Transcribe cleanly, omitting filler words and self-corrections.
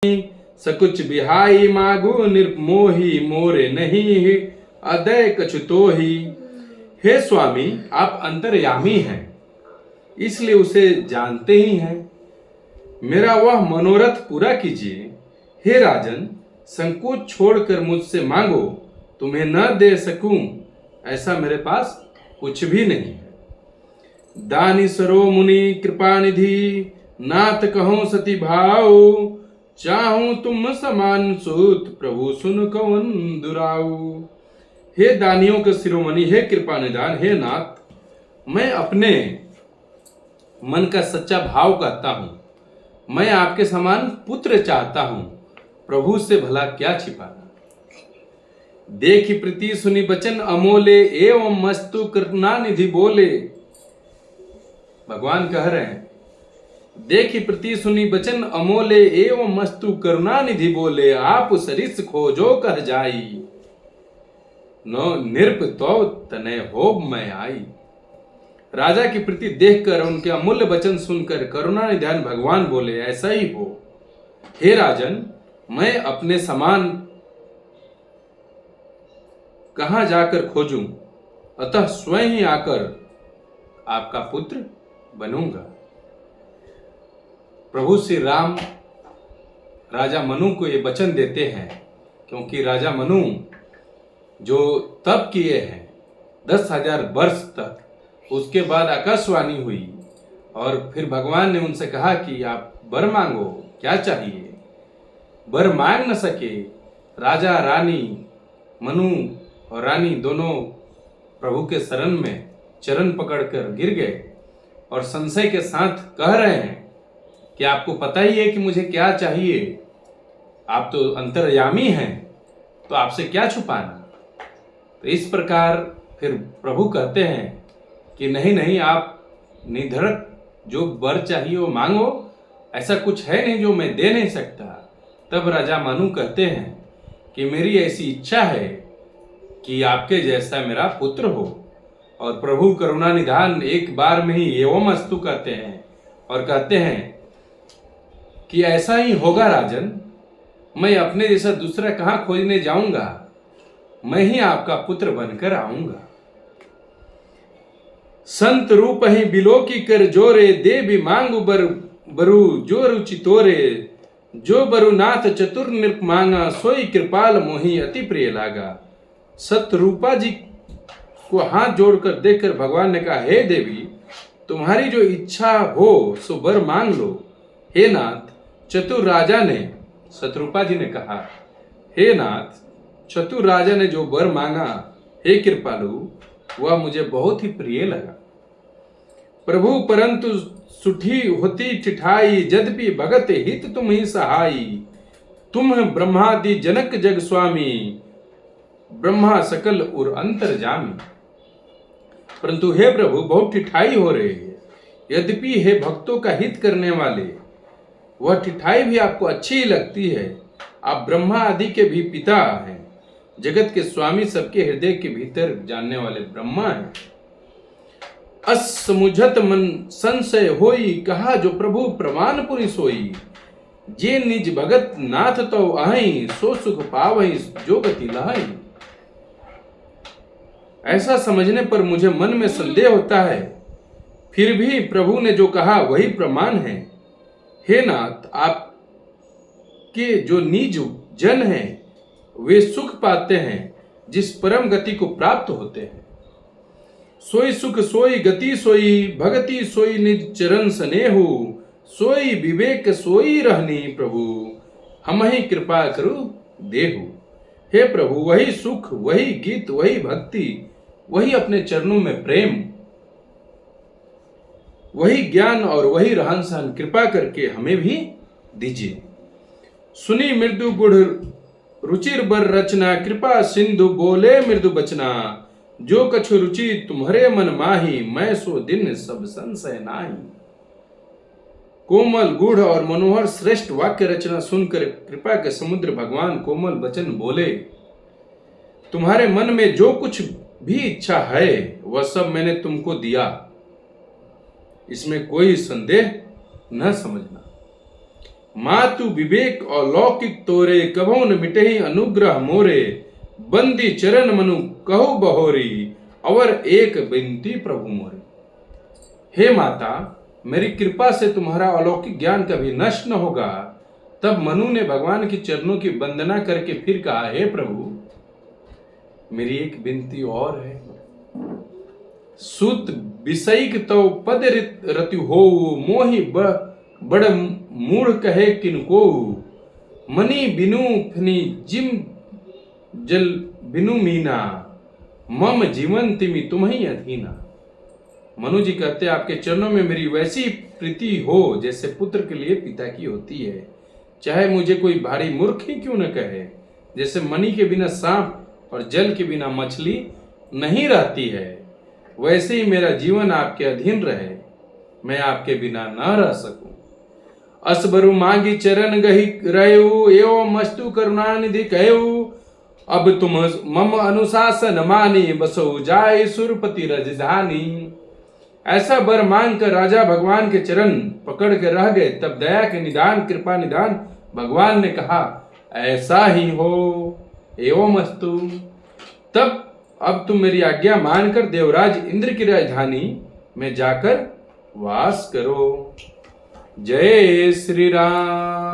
सकुच बिहाई मागु निर्मोही मोरे नहीं अदय कछुतोही। हे स्वामी, आप अंतर्यामी हैं, इसलिए उसे जानते ही हैं। मेरा वह मनोरथ पूरा कीजिए। हे राजन, संकोच छोड़कर मुझसे मांगो, तुम्हें न दे सकूं ऐसा मेरे पास कुछ भी नहीं है। दानी सरो मुनि कृपा निधि, नाथ कहो सती भाव। चाहूं तुम समान सूत, प्रभु सुन कवन दुराऊ। हे दानियों के शिरोमणि, हे कृपा निधान, हे नाथ, मैं अपने मन का सच्चा भाव कहता हूं। मैं आपके समान पुत्र चाहता हूं, प्रभु से भला क्या छिपाना। देखी प्रीति सुनी बचन अमोले, एवं मस्तु कृपा निधि बोले। भगवान कह रहे हैं, देखी प्रति सुनी बचन अमोले, एवं मस्तु करुणा निधि बोले। आप सरिस खोजो कर जाई, नो निरप तो तने होब मैं आई। राजा की प्रति देखकर, उनके अमूल्य वचन सुनकर करुणा निधान भगवान बोले, ऐसा ही हो। हे राजन, मैं अपने समान कहां जाकर खोजूं, अतः स्वयं ही आकर आपका पुत्र बनूंगा। प्रभु श्री राम राजा मनु को ये वचन देते हैं, क्योंकि राजा मनु जो तप किए हैं 10,000 वर्ष तक, उसके बाद आकाशवाणी हुई और फिर भगवान ने उनसे कहा कि आप वर मांगो, क्या चाहिए। वर मांग न सके। राजा रानी, मनु और रानी दोनों प्रभु के शरण में चरण पकड़कर गिर गए और संशय के साथ कह रहे हैं कि आपको पता ही है कि मुझे क्या चाहिए, आप तो अंतर्यामी हैं, तो आपसे क्या छुपाना। तो इस प्रकार फिर प्रभु कहते हैं कि नहीं नहीं, आप निधड़क जो वर चाहिए वो मांगो, ऐसा कुछ है नहीं जो मैं दे नहीं सकता। तब राजा मनु कहते हैं कि मेरी ऐसी इच्छा है कि आपके जैसा मेरा पुत्र हो। और प्रभु करुणा निधान एक बार में ही एवं अस्तु कहते हैं और कहते हैं कि ऐसा ही होगा राजन, मैं अपने जैसा दूसरा कहां खोजने जाऊंगा, मैं ही आपका पुत्र बनकर आऊंगा। संत रूप ही बिलो की कर जोरे, दे भी मांगू बरु जो रुचि तोरे। जो बरु नाथ चतुर नृप मांगा, सोई कृपाल मोही अति प्रिय लागा। सतरूपा जी को हाथ जोड़कर देखकर भगवान ने कहा, हे देवी, तुम्हारी जो इच्छा हो सो वर मांग लो। हे नाथ, चतुर राजा ने, शत्रुपा जी ने कहा, हे नाथ, चतुर राजा ने जो वर मांगा, हे कृपालु, वह मुझे बहुत ही प्रिय लगा। प्रभु परंतु सुठी होती ठिठाई, यद्यपि भगत हित तुम ही सहाई। तुम ब्रह्मादि जनक जग स्वामी, ब्रह्मा सकल और अंतर्जामी। परंतु हे प्रभु, बहुत ठिठाई हो रही है। यद्यपि हे भक्तों का हित करने वाले, वह ठिठाई भी आपको अच्छी ही लगती है। आप ब्रह्मा आदि के भी पिता हैं, जगत के स्वामी, सबके हृदय के भीतर जानने वाले ब्रह्मा हैं। असमुझत मन संशय होई, कहा जो प्रभु प्रमाण पुरी सोई। जे निज भगत नाथ तो अहि, सो सुख पावहि जो गति लहाई। ऐसा समझने पर मुझे मन में संदेह होता है, फिर भी प्रभु ने जो कहा वही प्रमाण है। हे नाथ, आपके जो निज जन हैं वे सुख पाते हैं, जिस परम गति को प्राप्त होते हैं। सोई सुख सोई गति सोई, भगति सोई निज चरण स्नेहु। सोई विवेक सोई रहनी, प्रभु हम ही कृपा करू देहु। हे प्रभु, वही सुख, वही गीत, वही भक्ति, वही अपने चरणों में प्रेम, वही ज्ञान और वही रहन सहन कृपा करके हमें भी दीजिए। सुनी मृदु गुढ़ रुचिर बर रचना, कृपा सिंधु बोले मृदु बचना। जो कछु रुचि तुम्हारे मन माही, मैं सो दिन सब संशय नाही। कोमल गूढ़ और मनोहर श्रेष्ठ वाक्य रचना सुनकर कृपा के समुद्र भगवान कोमल वचन बोले, तुम्हारे मन में जो कुछ भी इच्छा है वह सब मैंने तुमको दिया, इसमें कोई संदेह न समझना। मातु विवेक और लौकिक तोरे, कभो न मिटहि अनुग्रह मोरे। बंदी चरण मनु कहु बहोरी, और एक बिनती प्रभु मोरे। हे माता, मेरी कृपा से तुम्हारा अलौकिक ज्ञान कभी नष्ट न होगा। तब मनु ने भगवान के चरणों की वंदना करके फिर कहा, हे प्रभु, मेरी एक विनती और है। सुत विषयिक तो पद रति हो, मोहि बड़ मूढ़ कहे किनको। मनी बिनु फनी जिम जल बिनु मीना, मम जीवन तिमि तुम्ही अधीना। मनु जी कहते हैं, आपके चरणों में मेरी वैसी प्रीति हो जैसे पुत्र के लिए पिता की होती है, चाहे मुझे कोई भारी मूर्ख ही क्यों न कहे। जैसे मणि के बिना सांप और जल के बिना मछली नहीं रहती है, वैसे ही मेरा जीवन आपके अधीन रहे, मैं आपके बिना न रह सकूं। असबरु मांगी चरण गही रहु, एवं मस्तु करुणानिधि कहु। अब तुम मम अनुशासन मानी, बसो जाय सुरपति राजधानी। ऐसा वर मांग कर राजा भगवान के चरण पकड़ के रह गए। तब दया के निदान, कृपा निदान भगवान ने कहा, ऐसा ही हो, एवं मस्तु। तब अब तुम मेरी आज्ञा मानकर देवराज इंद्र की राजधानी में जाकर वास करो। जय श्री राम।